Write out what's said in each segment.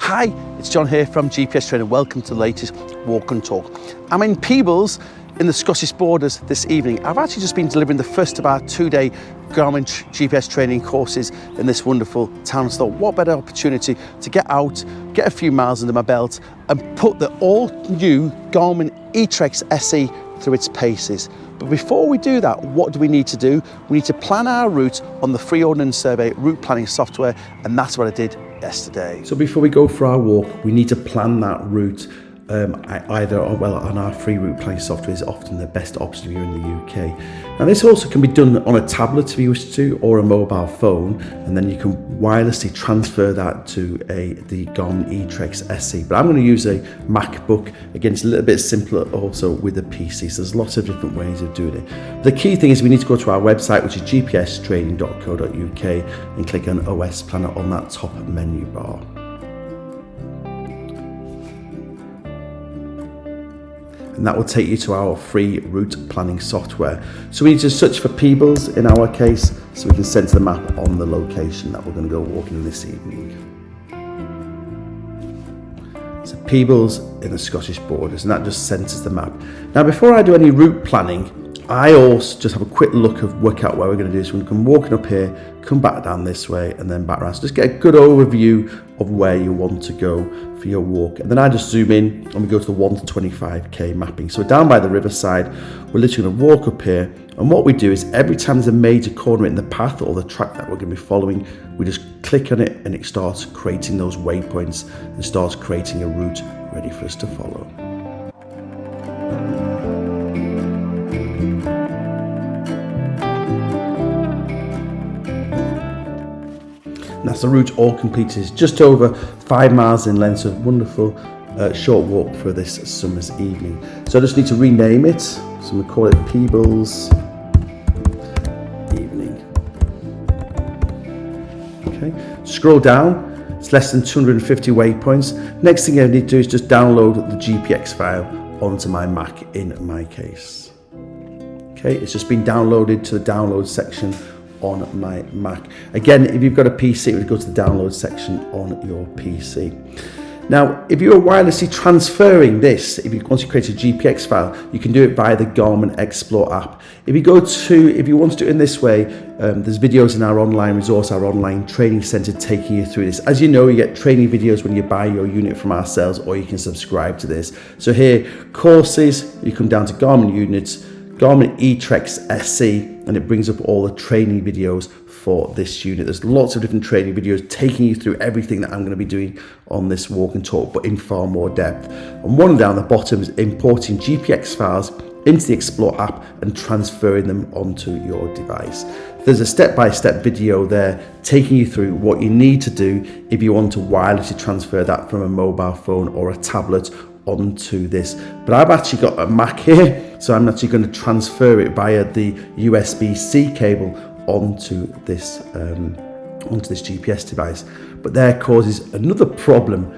Hi, it's John here from GPS Training. Welcome to the latest Walk and Talk. I'm in Peebles in the Scottish borders this evening. I've actually just been delivering the first of our 2-day Garmin GPS training courses in this wonderful town. So what better opportunity to get out, get a few miles under my belt and put the all new Garmin eTrex SE through its paces. But before we do that, what do we need to do? We need to plan our route on the Free Ordnance Survey route planning software, and that's what I did yesterday. So before we go for our walk, we need to plan that route either on our free route planning software is often the best option if you're in the UK. Now this also can be done on a tablet if you wish to, or a mobile phone, and then you can wirelessly transfer that to the Garmin eTrex SE. But I'm going to use a MacBook. Again, it's a little bit simpler also with a PC, so there's lots of different ways of doing it. The key thing is we need to go to our website, which is gpstraining.co.uk, and click on OS Planner on that top menu bar. And that will take you to our free route planning software. So we need to search for Peebles in our case, so we can center the map on the location that we're going to go walking this evening. So Peebles in the Scottish borders, and that just centers the map. Now before I do any route planning, I also just have a quick look of work out where we're going to do this. We're going to come walking up here, come back down this way, and then back around. So just get a good overview of where you want to go for your walk. And then I just zoom in and we go to the 1 to 25k mapping. So we're down by the riverside. We're literally going to walk up here. And what we do is every time there's a major corner in the path or the track that we're going to be following, we just click on it and it starts creating those waypoints and starts creating a route ready for us to follow. That's the route all completed. It's just over 5 miles in length, so wonderful short walk for this summer's evening. So I just need to rename it. So I'm going to call it Peebles Evening. Okay, scroll down. It's less than 250 waypoints. Next thing I need to do is just download the GPX file onto my Mac in my case. Okay, it's just been downloaded to the download section on my Mac. Again, if you've got a PC, it would go to the download section on your PC. Now, if you're wirelessly transferring this, once you create a GPX file, you can do it via the Garmin Explore app. If you want to do it in this way, there's videos in our online resource, our online training center taking you through this. As you know, you get training videos when you buy your unit from ourselves, or you can subscribe to this. So here, courses, you come down to Garmin units, Garmin eTrex SE, and it brings up all the training videos for this unit. There's lots of different training videos taking you through everything that I'm going to be doing on this walk and talk, but in far more depth. And one down the bottom is importing GPX files into the Explore app and transferring them onto your device. There's a step-by-step video there taking you through what you need to do if you want to wirelessly transfer that from a mobile phone or a tablet onto this. But I've actually got a Mac here, so I'm actually going to transfer it via the USB-C cable onto this GPS device. But there causes another problem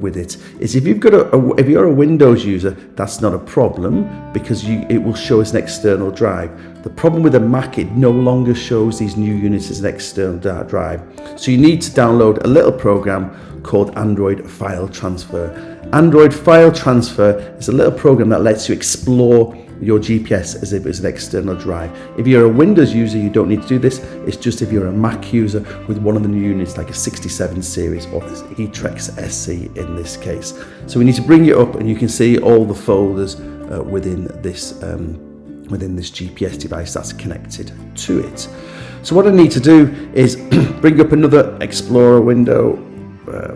with it. Is if you're a Windows user, that's not a problem because it will show as an external drive. The problem with a Mac, it no longer shows these new units as an external drive. So you need to download a little program called Android File Transfer. Android File Transfer is a little program that lets you explore your GPS as if it's an external drive. If you're a Windows user, you don't need to do this. It's just if you're a Mac user with one of the new units like a 67 series or this eTrex SE in this case. So we need to bring it up and you can see all the folders within this GPS device that's connected to it. So what I need to do is bring up another Explorer window,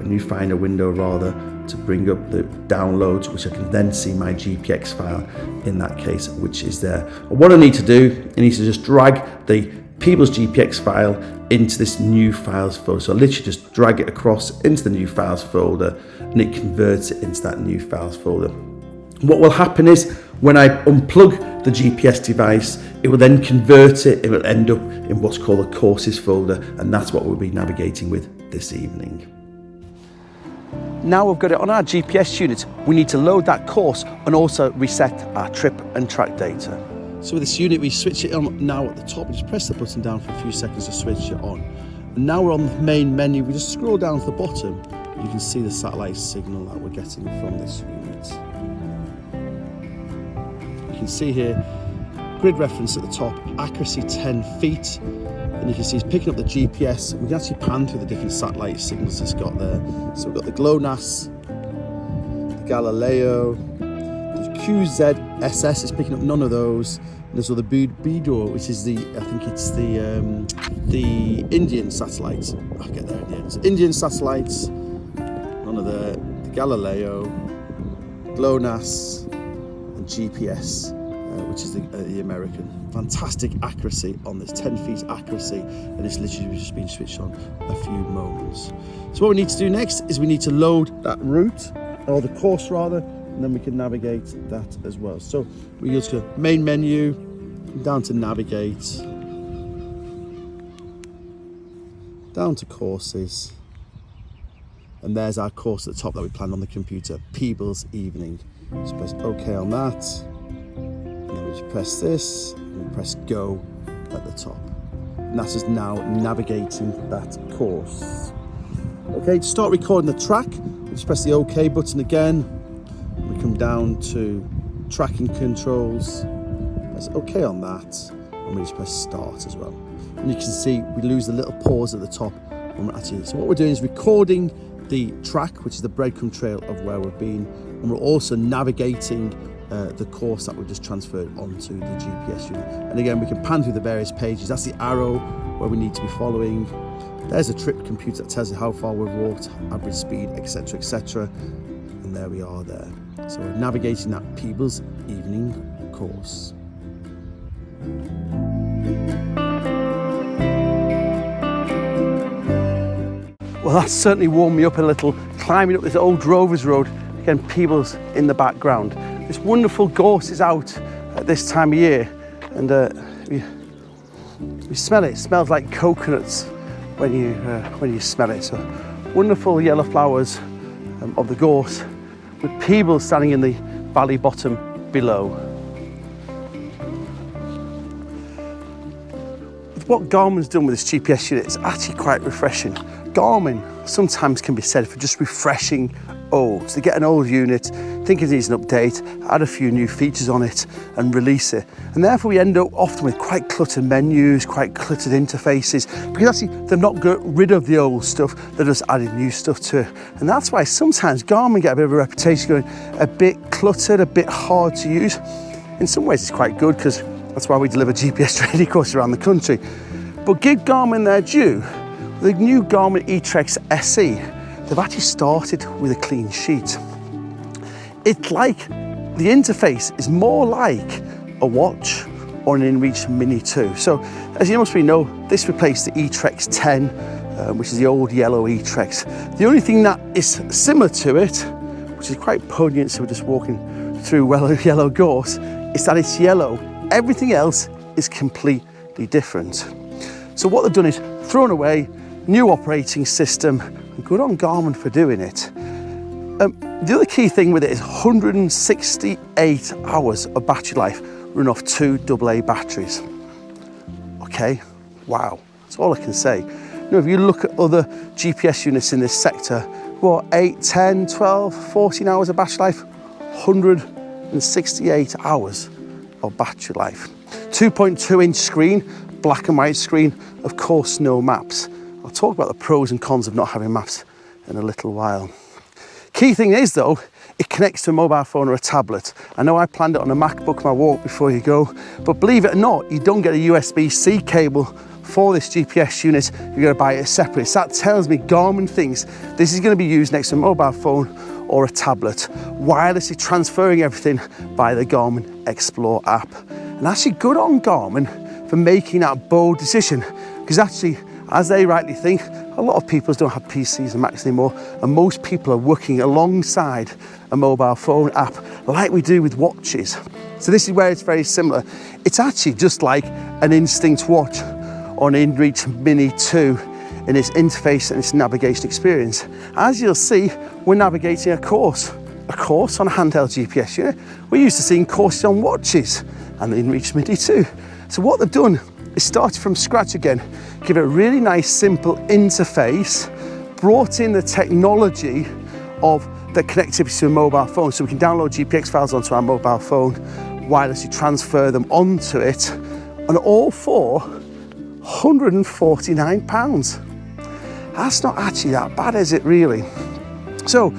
new Finder window rather, to bring up the downloads, which I can then see my GPX file in that case, which is there. And what I need to do, I need to just drag the Peebles GPX file into this new files folder. So I literally just drag it across into the new files folder and it converts it into that new files folder. What will happen is when I unplug the GPS device, it will then convert it. It will end up in what's called a courses folder, and that's what we'll be navigating with this evening. Now we've got it on our GPS unit, we need to load that course and also reset our trip and track data. So with this unit, we switch it on now at the top. We just press the button down for a few seconds to switch it on. And now we're on the main menu. We just scroll down to the bottom. You can see the satellite signal that we're getting from this unit. You can see here, grid reference at the top, accuracy 10 feet. And you can see it's picking up the GPS. We can actually pan through the different satellite signals it's got there. So we've got the GLONASS, the Galileo, the QZSS is picking up none of those. And there's the Beidou, which is I think it's the Indian satellites. I'll get there in the end. So Indian satellites, none of the Galileo, GLONASS, and GPS, which is the American. Fantastic accuracy on this, 10 feet accuracy, and it's literally just been switched on a few moments. So what we need to do next is we need to load that route, or the course rather, and then we can navigate that as well. So we go to main menu, down to navigate, down to courses, and there's our course at the top that we planned on the computer, Peebles evening. So press OK on that, and then we just press this, and we press go at the top. And that's just now navigating that course. Okay, to start recording the track, we just press the OK button again. We come down to tracking controls, press OK on that, and we just press start as well. And you can see we lose the little pause at the top when we're actually. So what we're doing is recording the track, which is the breadcrumb trail of where we've been, and we're also navigating the course that we just transferred onto the GPS unit. And again, we can pan through the various pages. That's the arrow where we need to be following. There's a trip computer that tells you how far we've walked, average speed, etc, etc. And there we are there. So we're navigating that Peebles evening course. Well, that's certainly warmed me up a little, climbing up this old Rovers Road. Again, Peebles in the background. This wonderful gorse is out at this time of year, and we smell it. It smells like coconuts when you smell it. So wonderful yellow flowers of the gorse, with Peebles standing in the valley bottom below. With what Garmin's done with this GPS unit, it's actually quite refreshing. Garmin sometimes can be said for just refreshing old. So they get an old unit, think it needs an update, add a few new features on it and release it. And therefore we end up often with quite cluttered menus, quite cluttered interfaces, because actually they've not got rid of the old stuff, they're just adding new stuff to it. And that's why sometimes Garmin get a bit of a reputation going a bit cluttered, a bit hard to use. In some ways it's quite good, because that's why we deliver GPS training courses around the country. But give Garmin their due. The new Garmin eTrex SE, they've actually started with a clean sheet. It's like, the interface is more like a watch or an InReach Mini 2. So, as you must know, this replaced the eTrex 10, which is the old yellow eTrex. The only thing that is similar to it, which is quite poignant, so we're just walking through yellow gorse, is that it's yellow. Everything else is completely different. So what they've done is thrown away new operating system, and good on Garmin for doing it. The other key thing with it is 168 hours of battery life run off 2 AA batteries. Okay, wow, that's all I can say. You know, if you look at other GPS units in this sector, what, 8, 10, 12, 14 hours of battery life? 168 hours of battery life. 2.2-inch screen, black and white screen, of course no maps. I'll talk about the pros and cons of not having maps in a little while. Key thing is though, it connects to a mobile phone or a tablet. I know I planned it on a MacBook, my walk before you go, but believe it or not, you don't get a USB-C cable for this GPS unit. You're going to buy it separately. So that tells me Garmin thinks this is going to be used next to a mobile phone or a tablet, wirelessly transferring everything by the Garmin Explore app. And actually good on Garmin for making that bold decision, because actually, as they rightly think, a lot of people don't have PCs and Macs anymore, and most people are working alongside a mobile phone app like we do with watches. So this is where it's very similar. It's actually just like an Instinct watch or an InReach Mini 2 in its interface and its navigation experience. As you'll see, we're navigating a course on a handheld GPS unit. We're used to seeing courses on watches and the InReach Mini 2. So what they've done is started from scratch again, give it a really nice simple interface, brought in the technology of the connectivity to a mobile phone, so we can download GPX files onto our mobile phone, wirelessly transfer them onto it, and all for £149. That's not actually that bad, is it really? So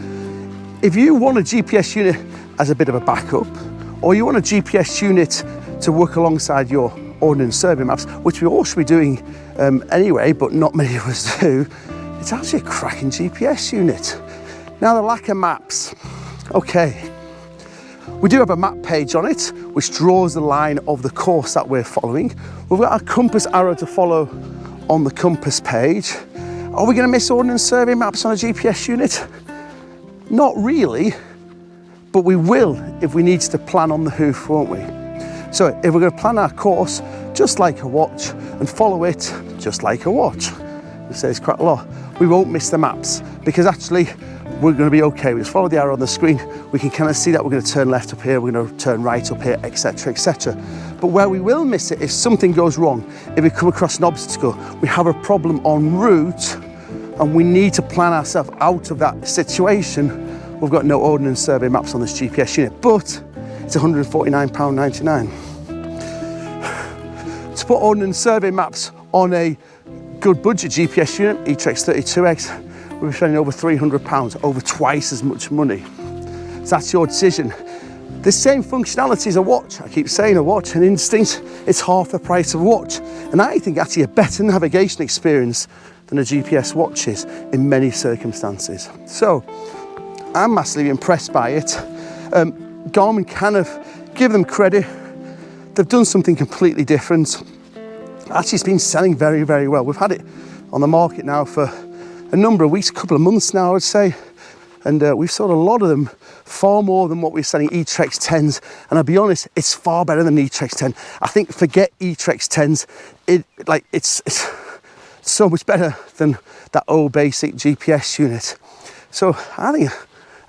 if you want a GPS unit as a bit of a backup, or you want a GPS unit to work alongside your ordnance survey maps, which we all should be doing anyway, but not many of us do, it's actually a cracking GPS unit. Now, the lack of maps. Okay, we do have a map page on it, which draws the line of the course that we're following. We've got a compass arrow to follow on the compass page. Are we going to miss ordnance survey maps on a GPS unit? Not really, but we will if we need to plan on the hoof, won't we? So if we're going to plan our course just like a watch and follow it just like a watch, we say it's quite a lot, we won't miss the maps, because actually we're going to be okay. We just follow the arrow on the screen, we can kind of see that we're going to turn left up here, we're going to turn right up here, etc, etc. But where we will miss it, if something goes wrong, if we come across an obstacle, we have a problem en route and we need to plan ourselves out of that situation, we've got no ordnance survey maps on this GPS unit, but it's £149.99. To put ordnance survey maps on a good budget GPS unit, eTrex 32X, we'll be spending over £300, over twice as much money. So that's your decision. The same functionality as a watch. I keep saying a watch, an instinct, it's half the price of a watch. And I think actually a better navigation experience than a GPS watch is in many circumstances. So I'm massively impressed by it. Garmin kind of, give them credit, they've done something completely different. Actually, it's been selling very, very well. We've had it on the market now for a number of weeks, a couple of months now, I would say. And we've sold a lot of them, far more than what we're selling eTrex 10s. And I'll be honest, it's far better than eTrex 10. I think forget eTrex 10s, it's so much better than that old basic GPS unit. So I think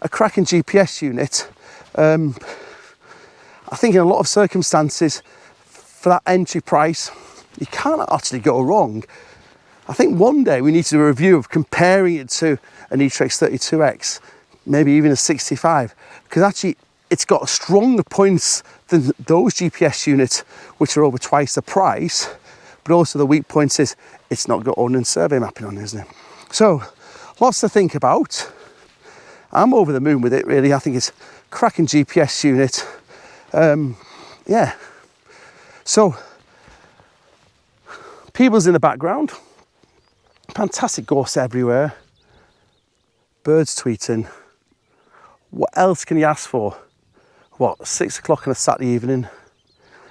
a cracking GPS unit. I think in a lot of circumstances, for that entry price, you can't actually go wrong. I think one day we need to do a review of comparing it to an eTrex 32X, maybe even a 65, because actually it's got stronger points than those GPS units, which are over twice the price, but also the weak points is it's not got ordnance survey mapping on, isn't it? So lots to think about. I'm over the moon with it, really. I think it's a cracking GPS unit. Yeah. So Peebles in the background. Fantastic gorse everywhere. Birds tweeting. What else can you ask for? What, 6 o'clock on a Saturday evening?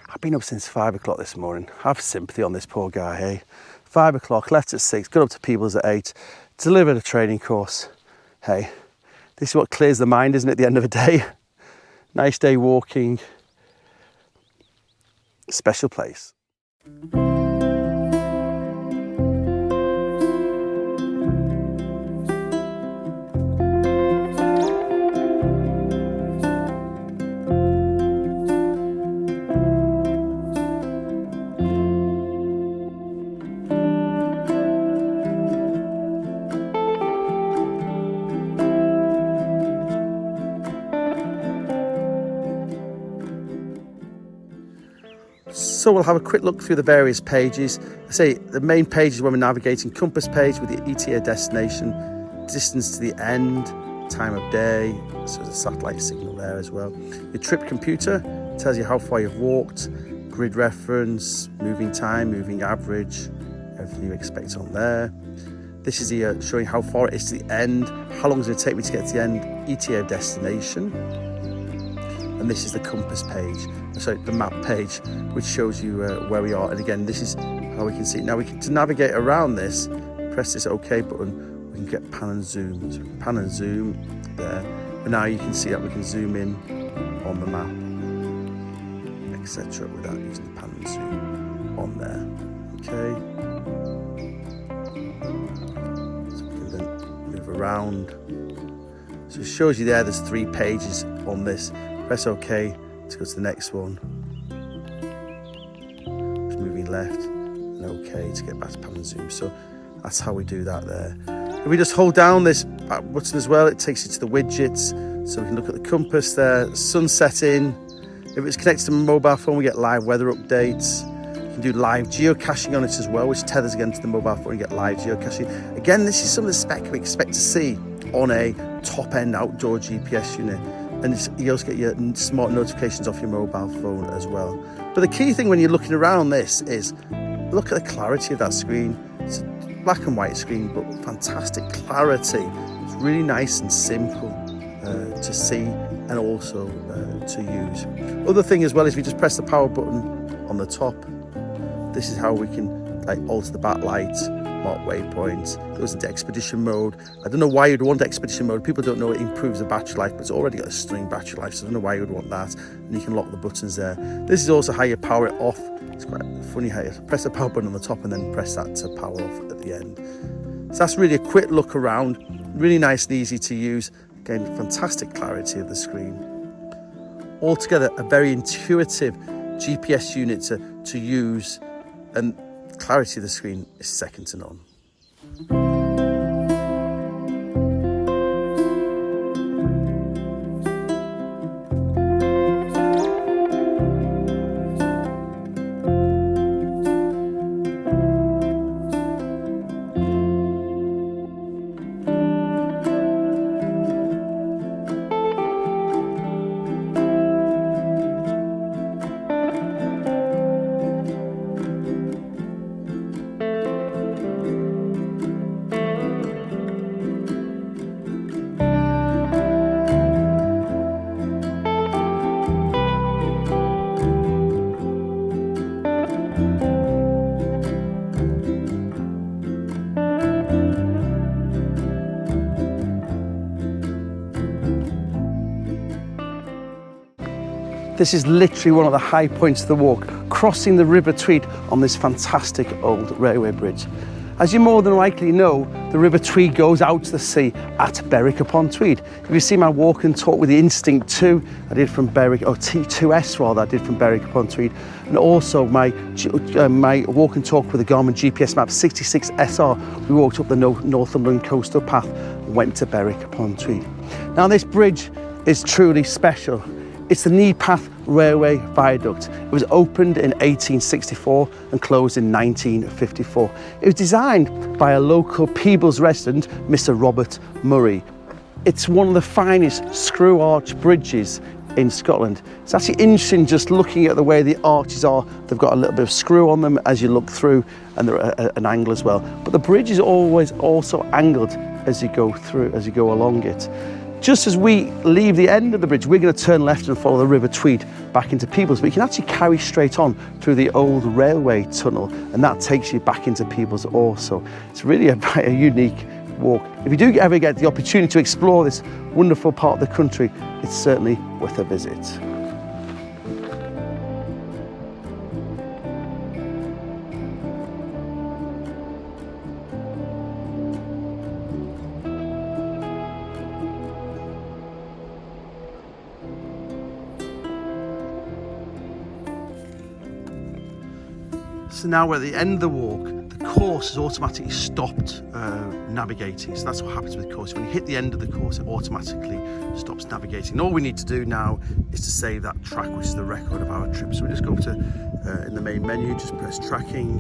I've been up since 5 o'clock this morning. I have sympathy on this poor guy, hey? 5 o'clock, left at 6, got up to Peebles at 8, delivered a training course. Hey, this is what clears the mind, isn't it, at the end of the day? Nice day walking. Special place. So we'll have a quick look through the various pages. I say the main page is when we're navigating, compass page with the ETA destination, distance to the end, time of day, so there's a satellite signal there as well. Your trip computer tells you how far you've walked, grid reference, moving time, moving average, everything you expect on there. This is the showing how far it is to the end, how long is it going to take me to get to the end, ETA destination. And this is the compass page, sorry, the map page, which shows you where we are. And again, this is how we can see it. Now, to navigate around this, press this OK button, we can get pan and zoom. So we can pan and zoom there. And now you can see that we can zoom in on the map, etc., without using the pan and zoom on there. Okay. So we can then move around. So it shows you there's 3 pages on this. Press OK to go to the next one. Just moving left and OK to get back to pan and zoom. So that's how we do that there. If we just hold down this back button as well, it takes you to the widgets. So we can look at the compass there, sun setting. If it's connected to my mobile phone, we get live weather updates. You can do live geocaching on it as well, which tethers again to the mobile phone and get live geocaching. Again, this is some of the spec we expect to see on a top-end outdoor GPS unit. And you also get your smart notifications off your mobile phone as well. But the key thing when you're looking around this is look at the clarity of that screen. It's a black and white screen, but fantastic clarity. It's really nice and simple to see and also to use. Other thing as well is we just press the power button on the top. This is how we can alter the backlight, mark waypoints, goes into expedition mode. I don't know why you'd want expedition mode. People don't know it improves the battery life, but it's already got a stunning battery life, so I don't know why you would want that. And you can lock the buttons there. This is also how you power it off. It's quite funny how you press the power button on the top and then press that to power off at the end. So that's really a quick look around, really nice and easy to use. Again, fantastic clarity of the screen. Altogether, a very intuitive GPS unit to use, and clarity of the screen is second to none. This is literally one of the high points of the walk, crossing the River Tweed on this fantastic old railway bridge. As you more than likely know, the River Tweed goes out to the sea at Berwick-upon-Tweed. If you see my walk and talk with the Instinct 2 I did from Berwick, or T2S rather, I did from Berwick-upon-Tweed, and also my walk and talk with the Garmin GPS map 66 SR, we walked up the Northumberland coastal path and went to Berwick-upon-Tweed. Now this bridge is truly special. It's the Neidpath railway viaduct. It was opened in 1864 and closed in 1954. It was designed by a local Peebles resident, Mr. Robert Murray. It's one of the finest screw arch bridges in Scotland. It's actually interesting just looking at the way the arches are. They've got a little bit of screw on them as you look through, and they're at an angle as well. But the bridge is always also angled as you go through, as you go along it. Just as we leave the end of the bridge, we're going to turn left and follow the River Tweed back into Peebles, but you can actually carry straight on through the old railway tunnel, and that takes you back into Peebles also. It's really a unique walk. If you do ever get the opportunity to explore this wonderful part of the country, it's certainly worth a visit. So now we're at the end of the walk. The course has automatically stopped navigating. So that's what happens with the course. When you hit the end of the course, it automatically stops navigating. And all we need to do now is to save that track, which is the record of our trip. So we just go to, in the main menu, just press tracking.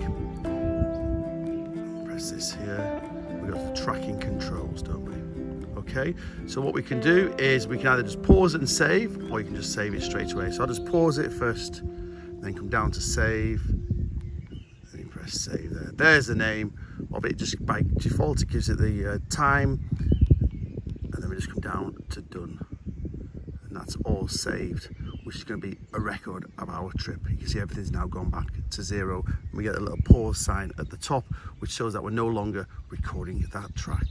Press this here. We go to the tracking controls, don't we? Okay, so what we can do is we can either just pause it and save, or you can just save it straight away. So I'll just pause it first, then come down to save. Press save there. There's the name of it. Just by default it gives it the time, and then we just come down to done, and that's all saved, which is going to be a record of our trip. You can see everything's now gone back to 0, and we get a little pause sign at the top which shows that we're no longer recording that track.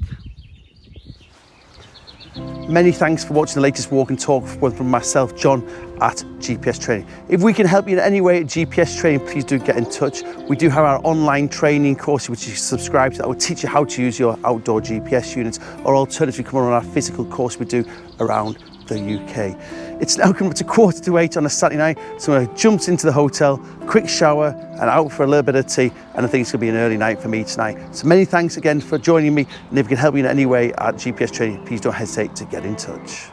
Many thanks for watching the latest walk and talk from myself, John, at GPS training. If we can help you in any way at GPS training, please do get in touch. We do have our online training course, which you subscribe to, that will teach you how to use your outdoor GPS units, or alternatively come on our physical course we do around the UK. It's now coming up to 7:45 on a Saturday night, so I jumped into the hotel, quick shower and out for a little bit of tea, and I think it's going to be an early night for me tonight. So many thanks again for joining me, and if we can help you in any way at GPS training, please don't hesitate to get in touch.